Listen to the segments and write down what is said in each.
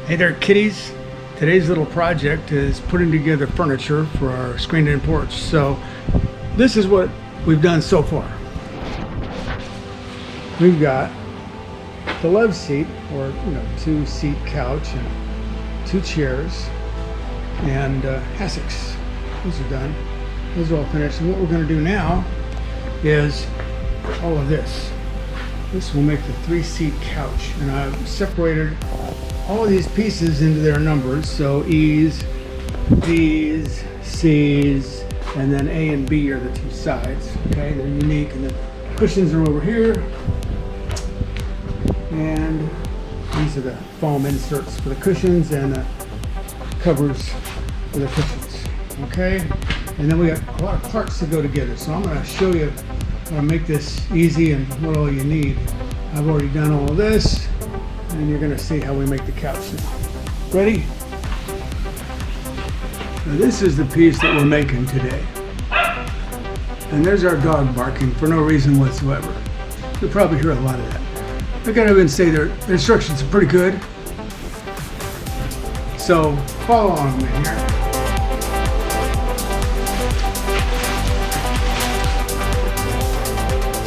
Hey there, kiddies. Today's little project is putting together furniture for our screened-in porch. So this is what we've done so far. We've got the love seat, or two-seat couch, and two chairs, and hassocks. Those are done. Those are all finished. And what we're going to do now is all of this. This will make the three-seat couch, and I've separated all of these pieces into their numbers. So E's, B's, C's, and then A and B are the two sides. Okay, they're unique, and the cushions are over here. And these are the foam inserts for the cushions and the covers for the cushions. Okay, and then we got a lot of parts to go together. So I'm going to show you how to make this easy and what all you need. I've already done all of this, and you're going to see how we make the couch now. Ready? Now this is the piece that we're making today. And there's our dog barking for no reason whatsoever. You'll probably hear a lot of that. I gotta even say their instructions are pretty good. So follow along with me here.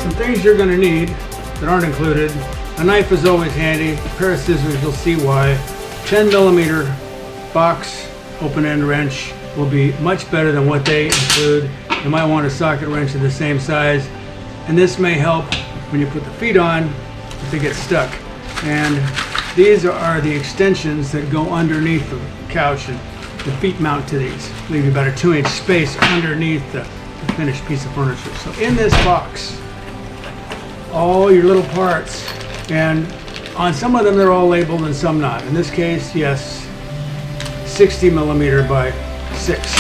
Some things you're gonna need that aren't included. A knife is always handy. A pair of scissors, you'll see why. 10mm box open-end wrench will be much better than what they include. You might want a socket wrench of the same size, and this may help when you put the feet on if they get stuck. And these are the extensions that go underneath the couch, and the feet mount to these. Leave you about a 2-inch space underneath the finished piece of furniture. So in this box, all your little parts, and on some of them they're all labeled and some not. In this case, yes, 60mm by 6.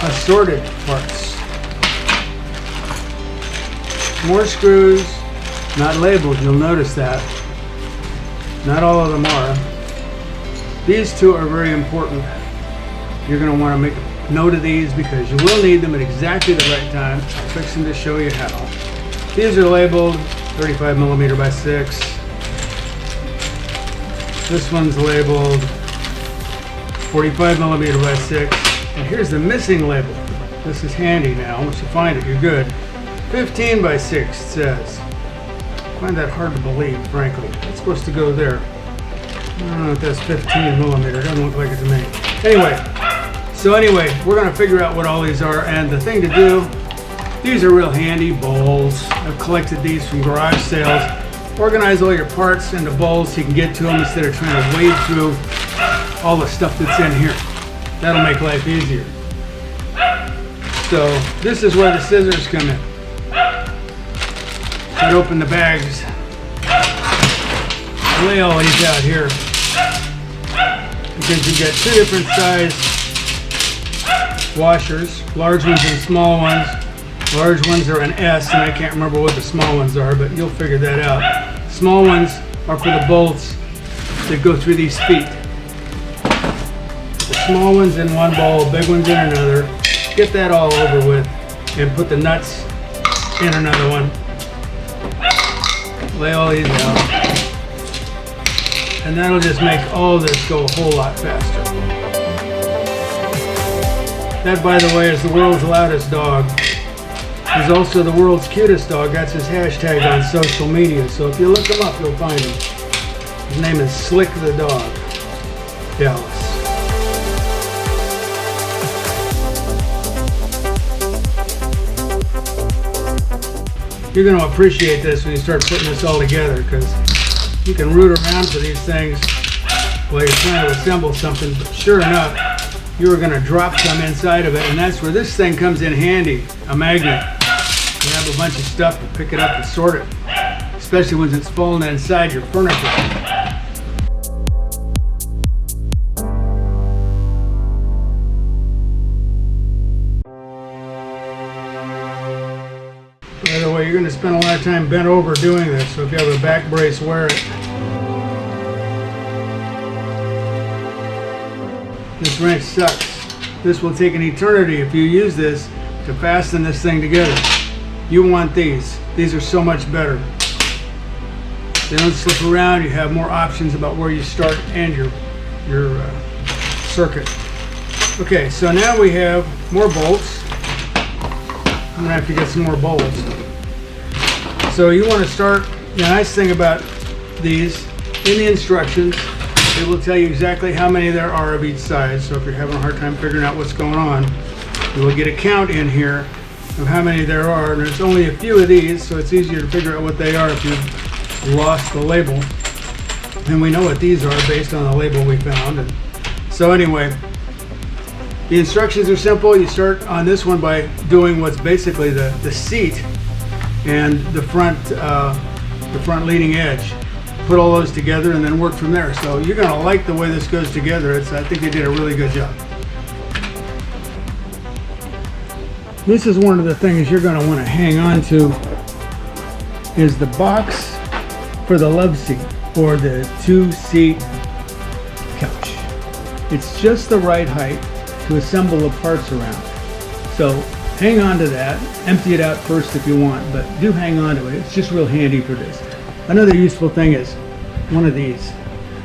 Assorted parts. More screws, not labeled, you'll notice that. Not all of them are. These two are very important. You're going to want to make a note of these because you will need them at exactly the right time. I'm fixing to show you how. These are labeled 35mm by 6. This one's labeled 45mm by 6. And here's the missing label. This is handy now. Once you find it, you're good. 15 by 6 it says. I find that hard to believe, frankly. It's supposed to go there. I don't know if that's 15mm. It doesn't look like it to me. Anyway, we're going to figure out what all these are. And the thing to do, these are real handy bowls. I've collected these from garage sales. Organize all your parts into bowls so you can get to them instead of trying to wade through all the stuff that's in here. That'll make life easier. So this is where the scissors come in. Cut open the bags. Lay all these out here because you get two different size washers, large ones and small ones. Large ones are an S, and I can't remember what the small ones are, but you'll figure that out. Small ones are for the bolts that go through these feet. The small ones in one bowl, big ones in another. Get that all over with, and put the nuts in another one. Lay all these out, and that'll just make all this go a whole lot faster. That, by the way, is the world's loudest dog. He's also the world's cutest dog. That's his hashtag on social media. So if you look him up, you'll find him. His name is Slick the Dog. Dallas. You're going to appreciate this when you start putting this all together, because you can root around for these things while you're trying to assemble something, but sure enough, you are going to drop some inside of it, and that's where this thing comes in handy, a magnet. You have a bunch of stuff to pick it up and sort it, especially when it's falling inside your furniture. By the way, you're going to spend a lot of time bent over doing this, so if you have a back brace, wear it. This wrench sucks. This will take an eternity if you use this to fasten this thing together. You want these. These are so much better. They don't slip around. You have more options about where you start and your circuit. Okay, so now we have more bolts. I'm gonna have to get some more bolts. So you want to start. The nice thing about these, in the instructions, it will tell you exactly how many there are of each size. So if you're having a hard time figuring out what's going on, you will get a count in here of how many there are. And there's only a few of these, so it's easier to figure out what they are if you've lost the label. And we know what these are based on the label we found. And so anyway, the instructions are simple. You start on this one by doing what's basically the seat and the front leading edge. Put all those together and then work from there. So you're going to like the way this goes together. I think they did a really good job. This is one of the things you're going to want to hang on to is the box for the love seat or the 2-seat couch. It's just the right height to assemble the parts around. So hang on to that. Empty it out first if you want, but do hang on to it. It's just real handy for this. Another useful thing is one of these.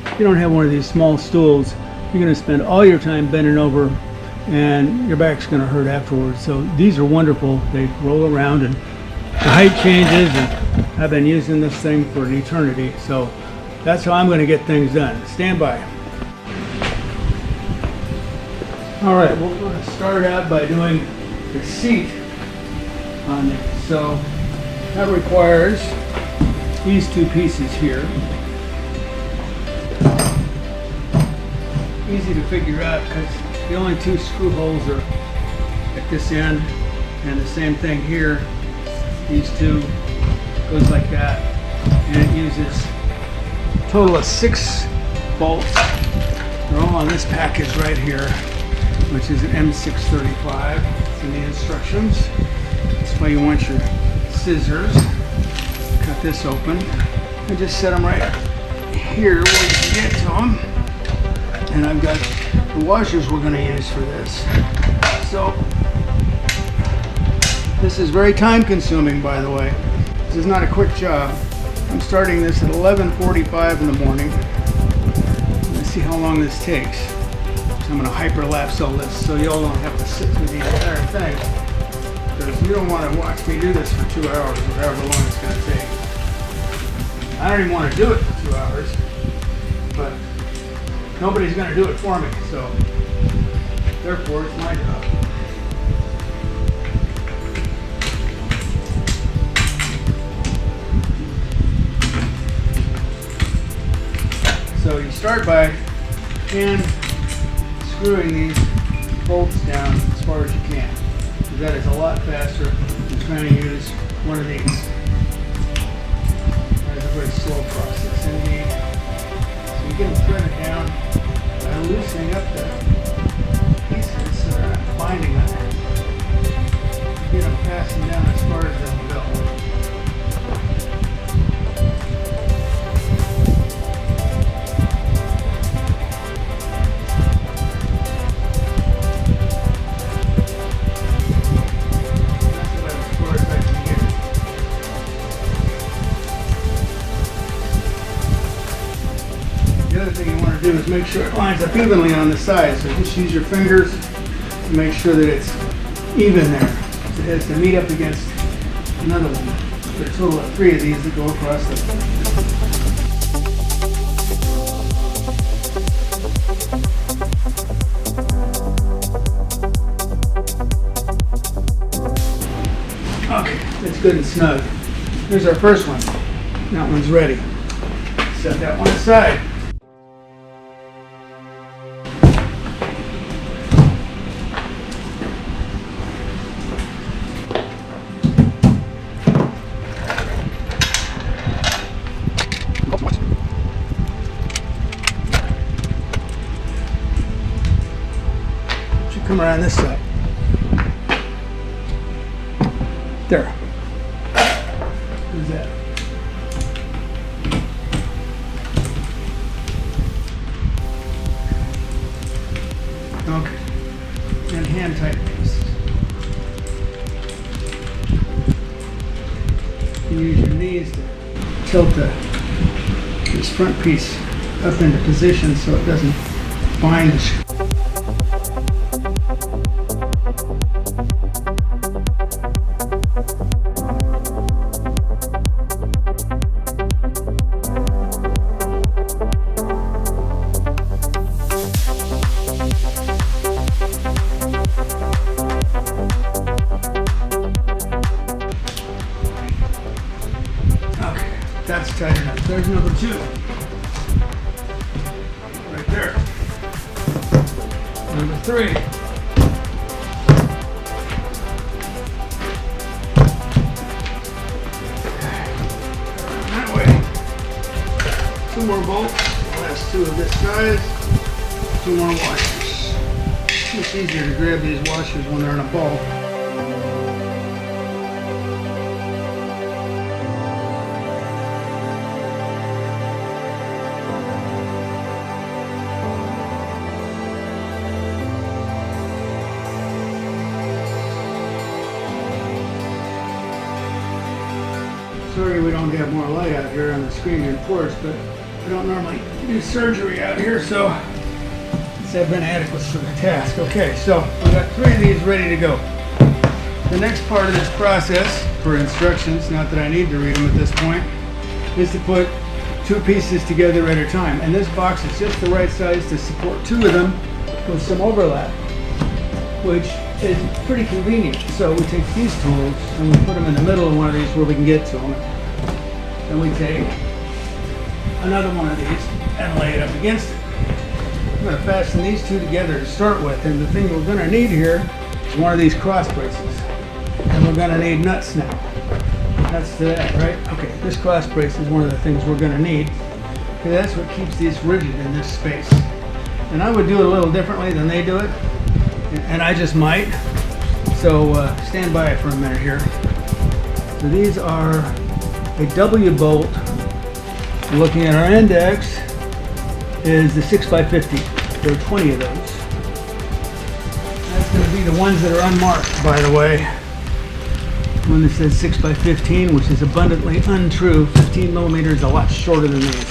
If you don't have one of these small stools, you're going to spend all your time bending over and your back's going to hurt afterwards. So these are wonderful. They roll around and the height changes, and I've been using this thing for an eternity. So that's how I'm going to get things done. Stand by. All right, we're going to start out by doing the seat on these. So that requires these two pieces here. Easy to figure out because the only two screw holes are at this end, and the same thing here. These two goes like that, and it uses a total of 6 bolts. They're all on this package right here, which is an M635. It's in the instructions. That's why you want your scissors. Cut this open and just set them right here where you can get to them. And I've got the washers we're going to use for this. So this is very time consuming, by the way. This is not a quick job. I'm starting this at 11:45 in the morning. Let's see how long this takes. So I'm going to hyperlapse all this so you all don't have to sit through the entire thing. Because you don't want to watch me do this for 2 hours or however long it's going to take. I don't even want to do it for 2 hours, but nobody's going to do it for me, so therefore it's my job. So you start by hand screwing these bolts down as far as you can. That is a lot faster than trying to use one of these. It's a very slow process indeed. So you get them threaded down by loosening up the pieces so they're not binding on it. Get them passing down as far as they'll go. The other thing you want to do is make sure it lines up evenly on the sides. So just use your fingers to make sure that it's even there. So it has to meet up against another one. There are a total of 3 of these that go across the Okay, that's good and snug. Here's our first one. That one's ready. Set that one aside. Should come around this side. There. Who's that? Okay. And hand tighten these. You use your knees to tilt the this front piece up into position so it doesn't bind. That's tight enough. There's number 2. Right there. Number 3. That way. 2 more bolts. Last 2 of this size. 2 more washers. It's easier to grab these washers when they're in a ball. Sorry we don't have more light out here on the screen and porch, but I don't normally do surgery out here, so I've been adequate for the task. Okay, so we've got 3 of these ready to go. The next part of this process, for instructions, not that I need to read them at this point, is to put 2 pieces together at a time. And this box is just the right size to support 2 of them with some overlap, which is pretty convenient. So we take these tools and we put them in the middle of one of these where we can get to them. Then we take another one of these and lay it up against it. I'm going to fasten these 2 together to start with, and the thing we're going to need here is one of these cross braces. And we're going to need nuts now. Nuts to that, right? Okay, this cross brace is one of the things we're going to need, because that's what keeps these rigid in this space. And I would do it a little differently than they do it, and I just might. So stand by for a minute here. So these are a W bolt. Looking at our index is the 6x50. There are 20 of those. That's going to be the ones that are unmarked, by the way. One that says 6x15, which is abundantly untrue. 15 millimeters is a lot shorter than these.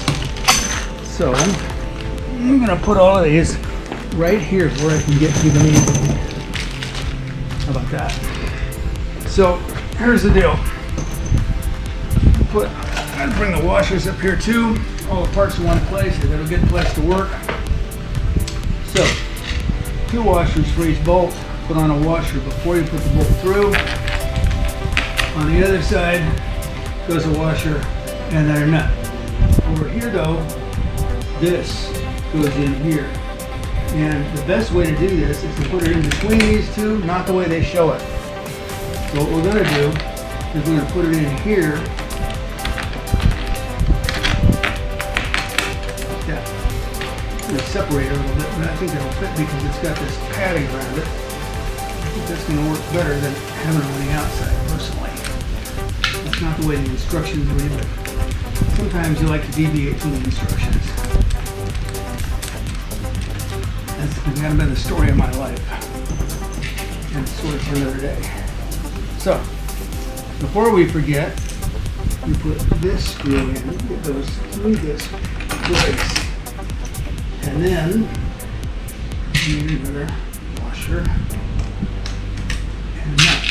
So I'm going to put all of these right here where I can get to them easily. How about that? So here's the deal. I'd bring the washers up here too. All the parts in one place, so that'll get a place to work. So 2 washers for each bolt. Put on a washer before you put the bolt through. On the other side goes a washer and then a nut. Over here though, this goes in here. And the best way to do this is to put it in between these 2, not the way they show it. So what we're going to do is we're going to put it in here. Like that. I'm going to separate it a little bit, but I think it'll fit because it's got this padding around it. I think that's going to work better than having it on the outside, personally. That's not the way the instructions read, but sometimes you like to deviate from the instructions. That's kind of been the story of my life. And the story for another day. So, before we forget, you put this screw in. It goes through this brace. And then, you need another washer. And a nut.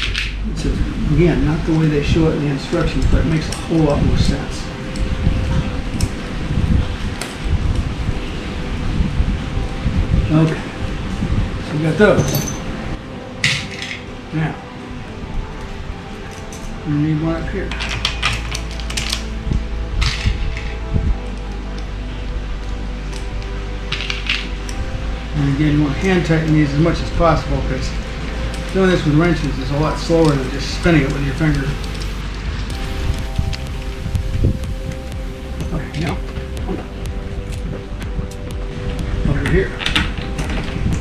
So, again, not the way they show it in the instructions, but it makes a whole lot more sense. Okay, so we got those. Now, we need one up here. And again, you want to hand tighten these as much as possible because doing this with wrenches is a lot slower than just spinning it with your finger. Okay, now, over here.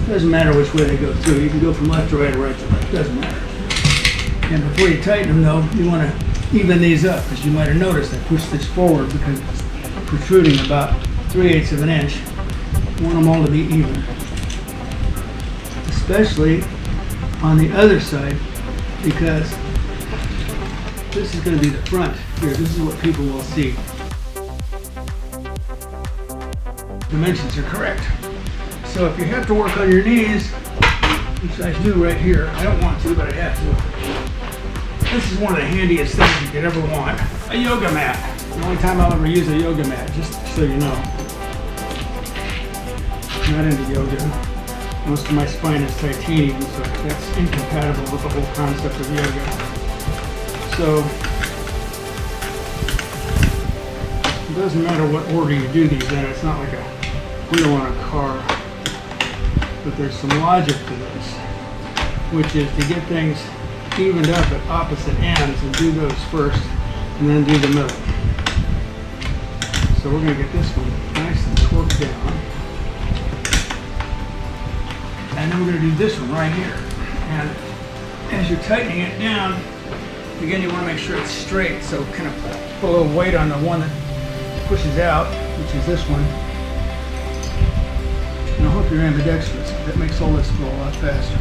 Doesn't matter which way they go through. You can go from left to right or right to left. Doesn't matter. And before you tighten them though, you want to even these up, because you might have noticed I pushed this forward because it's protruding about 3/8 of an inch. You want them all to be even. Especially on the other side, because this is going to be the front here. This is what people will see. dimensions are correct. So if you have to work on your knees, which I do right here, I don't want to, but I have to. This is one of the handiest things you could ever want. A yoga mat. The only time I'll ever use a yoga mat, just so you know. I'm not into yoga. Most of my spine is titanium, so that's incompatible with the whole concept of yoga. So, it doesn't matter what order you do these in. It's not like a wheel on a car. But there's some logic to this, which is to get things evened up at opposite ends and do those first, and then do the middle. So we're going to get this one nice and torqued down. And then we're going to do this one right here. And as you're tightening it down, again, you want to make sure it's straight. So kind of put a little weight on the one that pushes out, which is this one. And I hope you're ambidextrous. That makes all this go a lot faster.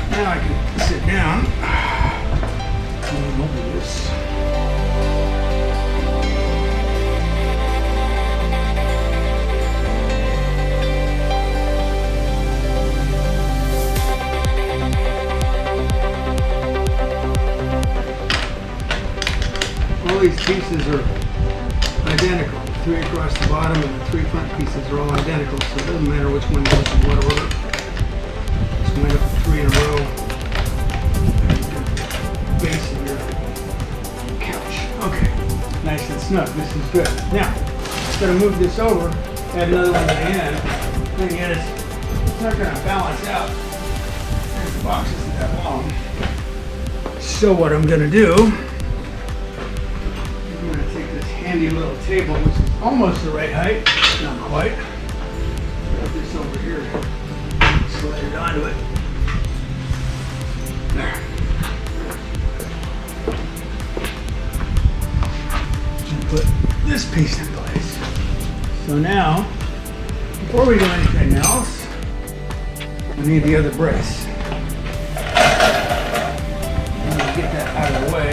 Now I can sit down. Over this. All these pieces are identical. 3 across the bottom and the 3 front pieces are all identical, so it doesn't matter which one goes in what order. Just wind up 3 in a row. Base of your couch. Okay, nice and snug. This is good. Now, I'm going to move this over, add another one to the end. The thing is, it's not going to balance out. The box isn't that long. So what I'm going to do, I'm going to take this handy little table, which is almost the right height, not quite. Put this over here, slide it onto it. There. Put this piece in place. So now, before we do anything else, we need the other brace. I'm going to get that out of the way.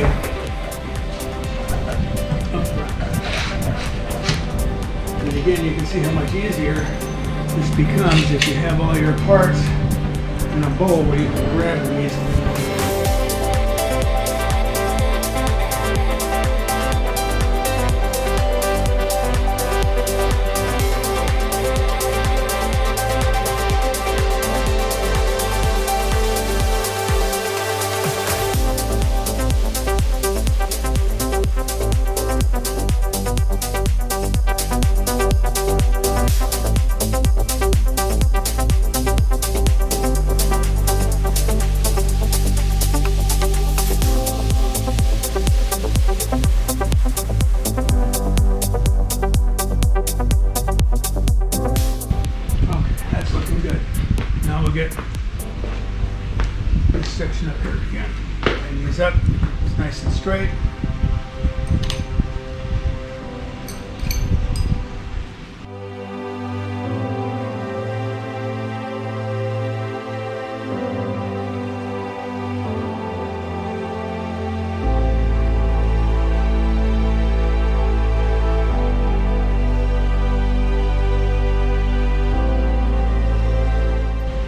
And again, you can see how much easier this becomes if you have all your parts in a bowl where you can grab them easily. Get this section up here again. Line these up, it's nice and straight.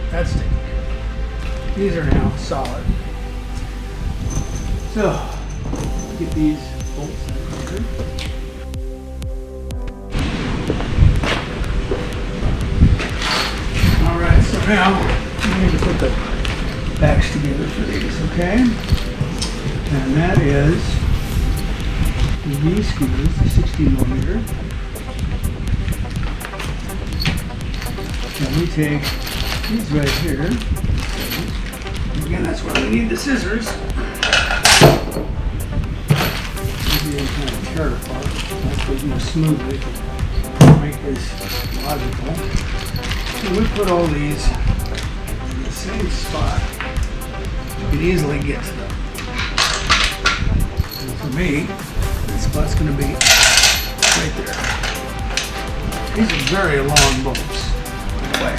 That's sticking. These are now solid. So, get these bolts out here. Alright, so now we need to put the backs together for these, okay? And that is these screws, the 60mm. And we take these right here. Again, that's why we need the scissors. Maybe they kind of tear it apart. That's what more smoothly to make this logical. So we put all these in the same spot. You can easily get to them. And for me, that spot's going to be right there. These are very long bolts, by the way.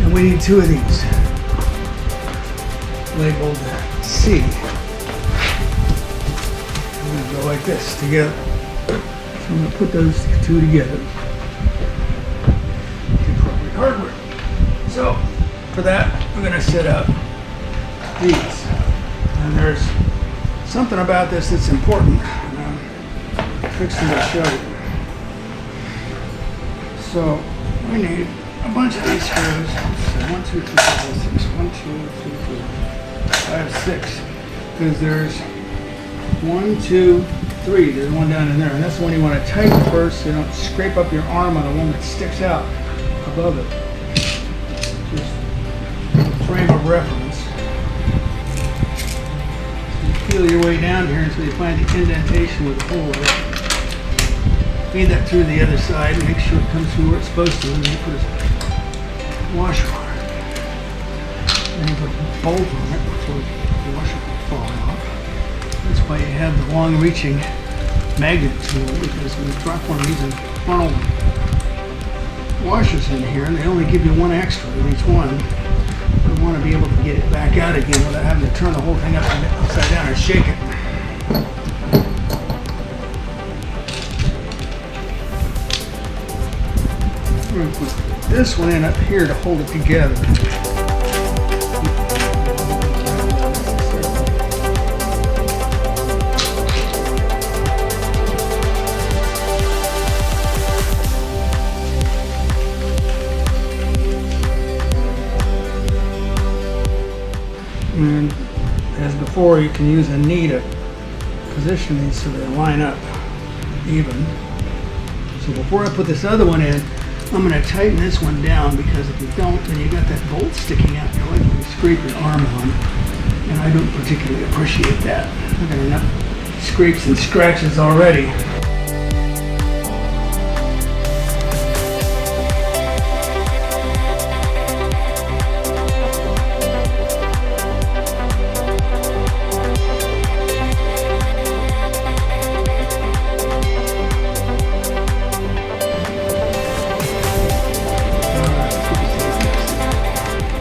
And we need 2 of these. labeled C. I'm going to go like this together. So I'm going to put those two together. The appropriate hardware. So for that, I'm going to set up these. And there's something about this that's important. And I'm fixing to show you. So we need a bunch of these screws. So 1, 2, 3, 4, 5, 6. 1, 2, 3, 4, 5, 6. Because there's 1, 2, 3. There's one down in there. And that's the one you want to tighten first so you don't scrape up your arm on the one that sticks out above it. Just a frame of reference. So you peel your way down here until you find the indentation with the hole in it. Feed that through the other side and make sure it comes through where it's supposed to, and then you put a washer on it. Then you put a bolt on it before the washer will fall off. That's why you have the long-reaching magnet tool, because when you drop one of these funnel washers in here, and they only give you one extra in each one, you want to be able to get it back out again without having to turn the whole thing upside down and shake it. We're going to put this one in up here to hold it together. And as before, you can use a knee to position these so they line up even. So before I put this other one in, I'm going to tighten this one down, because if you don't, then you got that bolt sticking out. You're likely to scrape your arm on, and I don't particularly appreciate that. I've got enough scrapes and scratches already.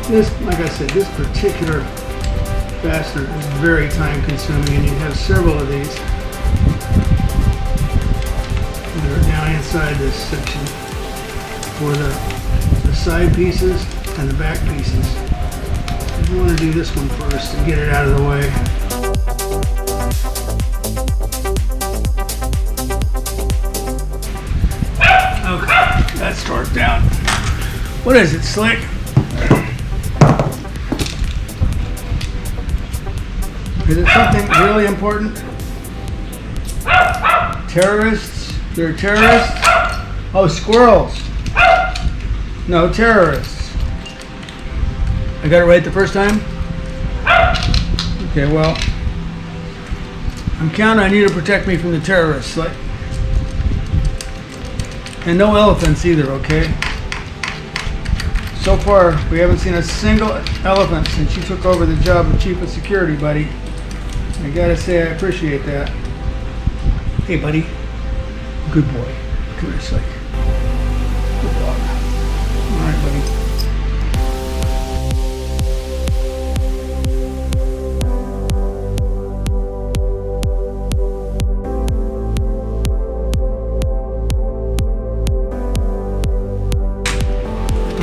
This, like I said, this particular fastener is very time consuming, and you have several of these that are down inside this section for the side pieces and the back pieces. You want to do this one first and get it out of the way. Okay, that's torqued down. What is it, Slick? Is it something really important? Terrorists? You're terrorists? Oh, squirrels. No, terrorists. I got it right the first time? Okay, well, I'm counting on you to protect me from the terrorists. And no elephants either, okay? So far, we haven't seen a single elephant since you took over the job of Chief of Security, buddy. I gotta say, I appreciate that. Hey, buddy. Good boy. Come here, Slick. Good dog. All right, buddy.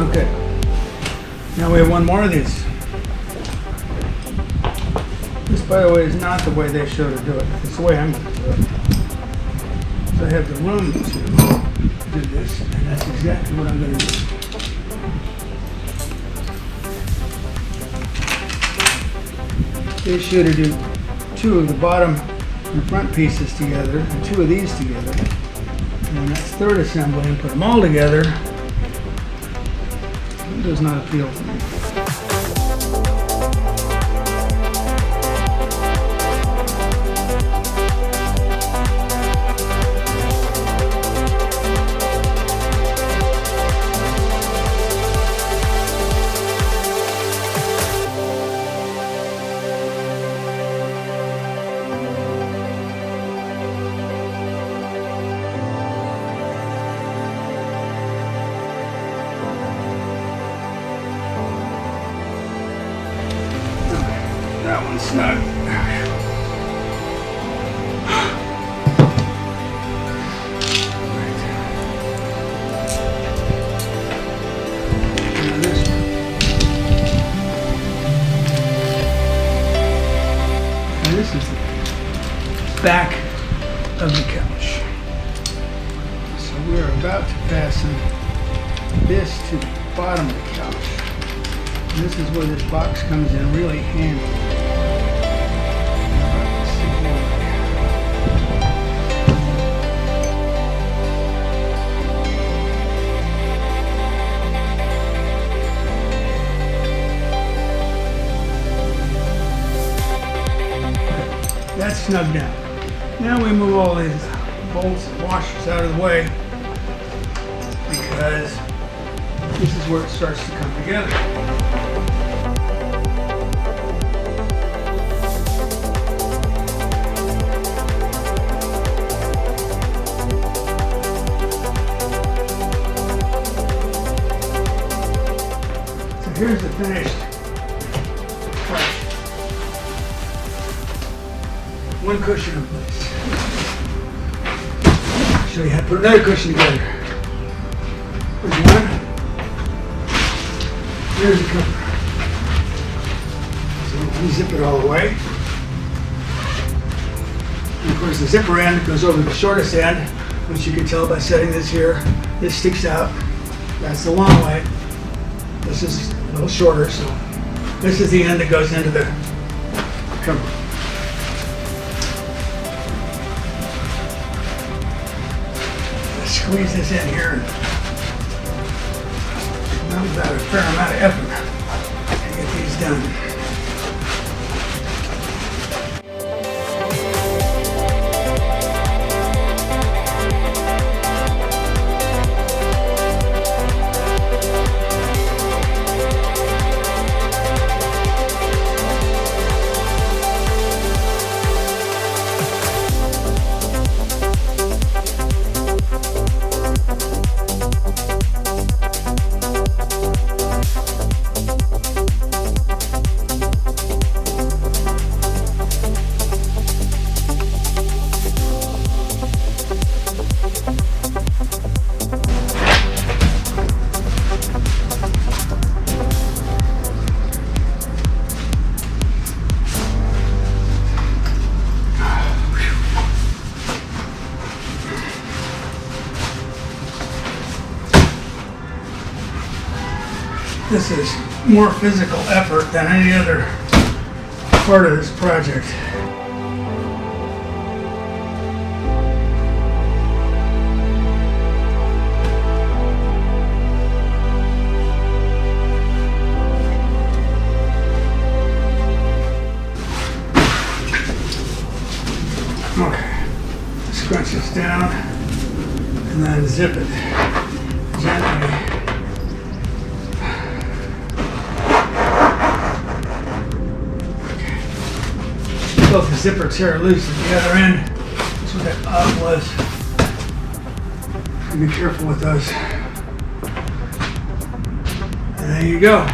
Okay. Now we have one more of these. This, by the way, is not the way they show to do it. It's the way I'm going to do it. So I have the room to do this, and that's exactly what I'm going to do. They show to do two of the bottom and front pieces together, and two of these together. And that's third assembly, and put them all together. It does not appeal to me. that one's snug. This is the back of the couch. So we're about to fasten this to the bottom of the couch. And this is where this box comes in really handy. That's snug down. Now we move all these bolts and washers out of the way because this is where it starts to come together. So here's the finished couch. One cushion in place. Show you how to put another cushion together. Here's one. Here's the cover. So unzip it all the way. And of course the zipper end goes over the shortest end, which you can tell by setting this here. This sticks out. That's the long way. This is a little shorter, so this is the end that goes into the cover. Squeeze this in here, and that was a fair amount of effort to get these done. This is more physical effort than any other part of this project. Okay, scrunch this down and then zip it gently. Both the zipper tear loose at the other end. That's what that odd was. Be careful with those. And there you go.